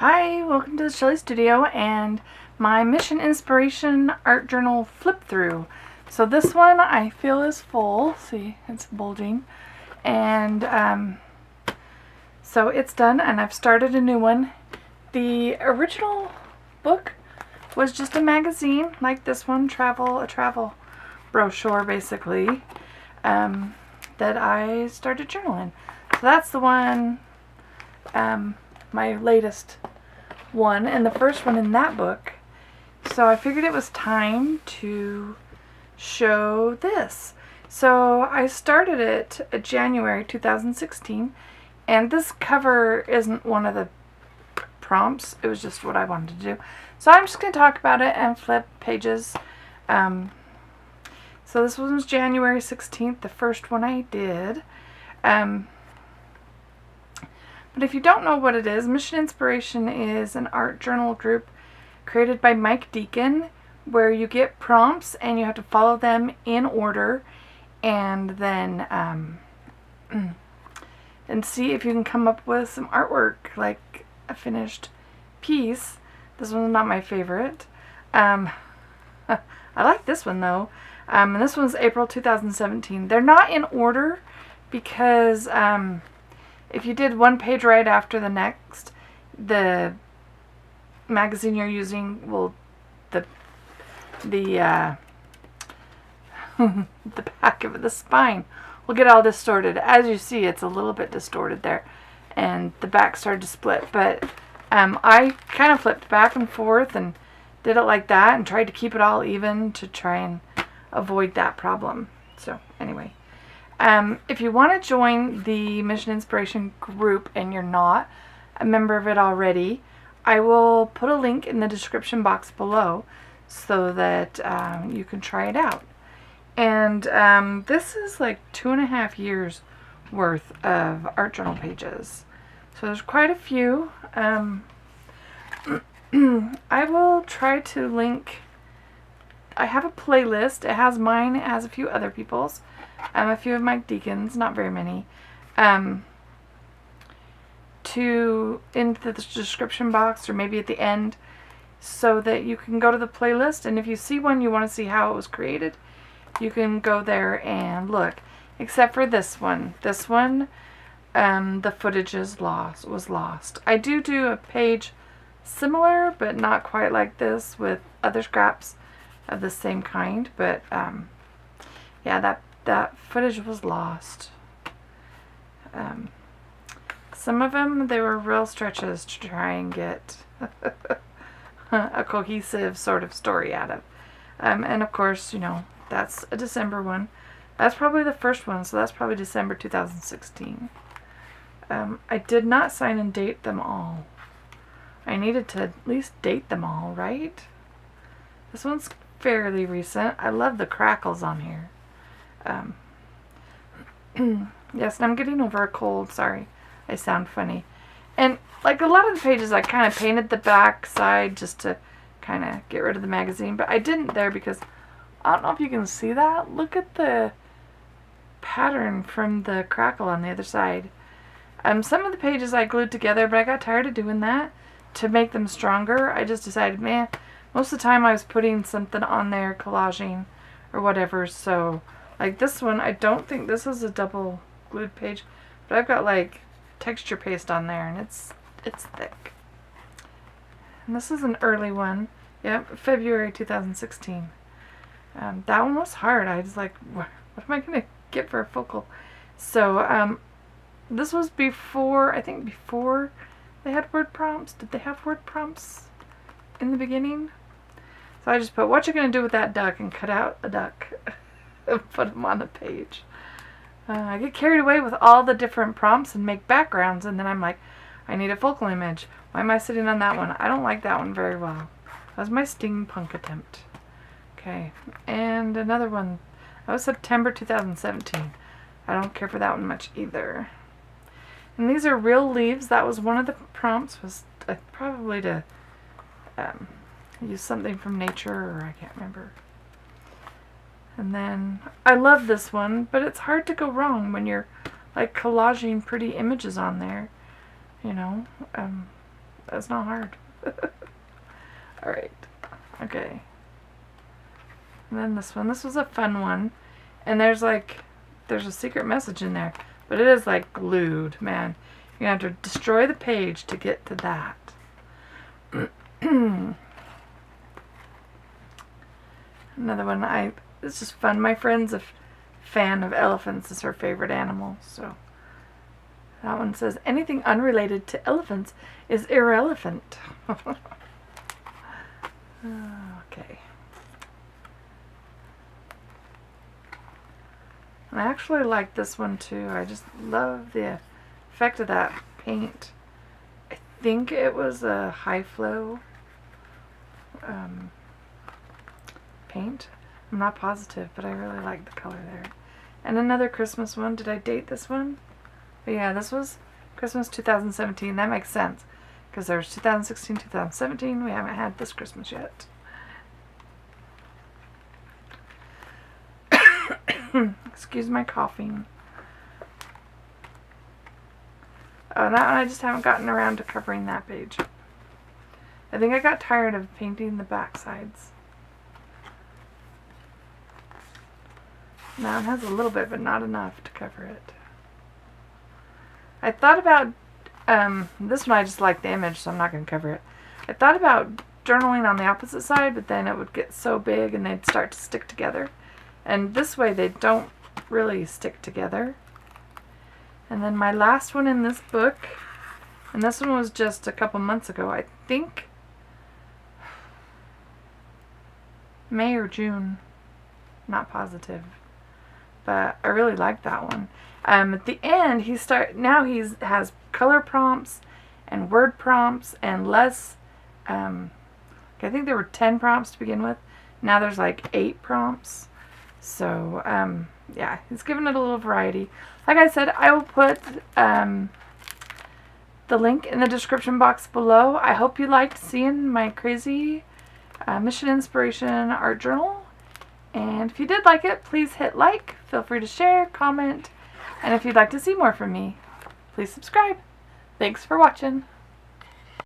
Hi, welcome to the Shelley Studio and my Mission Inspiration Art Journal flip through. So this one I feel is full. See, it's bulging. And so it's done and I've started a new one. The original book was just a magazine like this one, a travel brochure basically, that I started journaling. So that's the one, my latest one and the first one in that book. So I figured it was time to show this. So I started it in January 2016, and this cover isn't one of the prompts. It was just what I wanted to do. So I'm just going to talk about it and flip pages. So this one was January 16th, the first one I did. But if you don't know what it is, Mission Inspiration is an art journal group created by Mike Deacon, where you get prompts and you have to follow them in order, and then and see if you can come up with some artwork, like a finished piece. This one's not my favorite. I like this one though. And this one's April 2017. They're not in order because if you did one page right after the next, the magazine you're using will, the back of it, the spine will get all distorted. As you see, it's a little bit distorted there, and the back started to split. But I kind of flipped back and forth and did it like that and tried to keep it all even to try and avoid that problem. So anyway. If you want to join the Mission Inspiration group and you're not a member of it already, I will put a link in the description box below so that you can try it out. And this is like 2.5 years worth of art journal pages. So there's quite a few. I will try to link. I have a playlist. It has mine, it has a few other people's. A few of Mike Deacon's, not very many, into the description box or maybe at the end, so that you can go to the playlist, and if you see one you want to see how it was created, you can go there and look. Except for this one. This one, the footage was lost. I do a page similar, but not quite like this, with other scraps of the same kind, but yeah, that footage was lost. Some of them, they were real stretches to try and get a cohesive sort of story out of. And of course, you know, that's a December one. That's probably the first one, so that's probably December 2016. I did not sign and date them all. I needed to at least date them all, right? This one's fairly recent. I love the crackles on here. Yes, and I'm getting over a cold. Sorry, I sound funny. And like a lot of the pages, I kind of painted the back side just to kind of get rid of the magazine, but I didn't there because I don't know if you can see that. Look at the pattern from the crackle on the other side. Some of the pages I glued together, but I got tired of doing that to make them stronger. I just decided, man, most of the time I was putting something on there, collaging or whatever, so like this one, I don't think this is a double glued page, but I've got like texture paste on there, and it's thick. And this is an early one. Yep, February 2016. That one was hard. I was like, what am I going to get for a focal? So this was before, I think before they had word prompts. Did they have word prompts in the beginning? So I just put, what you going to do with that duck, and cut out a duck. Put them on the page. I get carried away with all the different prompts and make backgrounds, and then I'm like, I need a focal image. Why am I sitting on that one? I don't like that one very well. That was my steampunk attempt. Okay, and another one. That was September 2017. I don't care for that one much either. And these are real leaves. That was one of the prompts, was probably to use something from nature, or I can't remember. And then, I love this one, but it's hard to go wrong when you're like collaging pretty images on there, you know. That's not hard. Alright. Okay. And then this one. This was a fun one. And there's a secret message in there. But it is like glued, man. You're going to have to destroy the page to get to that. Another one, it's just fun. My friend's a fan of elephants. It's her favorite animal. So that one says, anything unrelated to elephants is irrelevant. Okay. I actually like this one too. I just love the effect of that paint. I think it was a high flow paint. I'm not positive, but I really like the color there. And another Christmas one. Did I date this one? But yeah, this was Christmas 2017. That makes sense. Because there's 2016, 2017. We haven't had this Christmas yet. Excuse my coughing. Oh, that one I just haven't gotten around to covering that page. I think I got tired of painting the back sides. That one has a little bit, but not enough to cover it. I thought about, this one I just like the image, so I'm not going to cover it. I thought about journaling on the opposite side, but then it would get so big and they'd start to stick together. And this way they don't really stick together. And then my last one in this book, and this one was just a couple months ago, I think May or June, not positive, but I really like that one. At the end, he has color prompts and word prompts and less. I think there were 10 prompts to begin with. Now there's like 8 prompts. So yeah, he's given it a little variety. Like I said, I will put the link in the description box below. I hope you liked seeing my crazy Mission Inspiration art journal. And if you did like it, please hit like. Feel free to share, comment, and if you'd like to see more from me, please subscribe. Thanks for watching.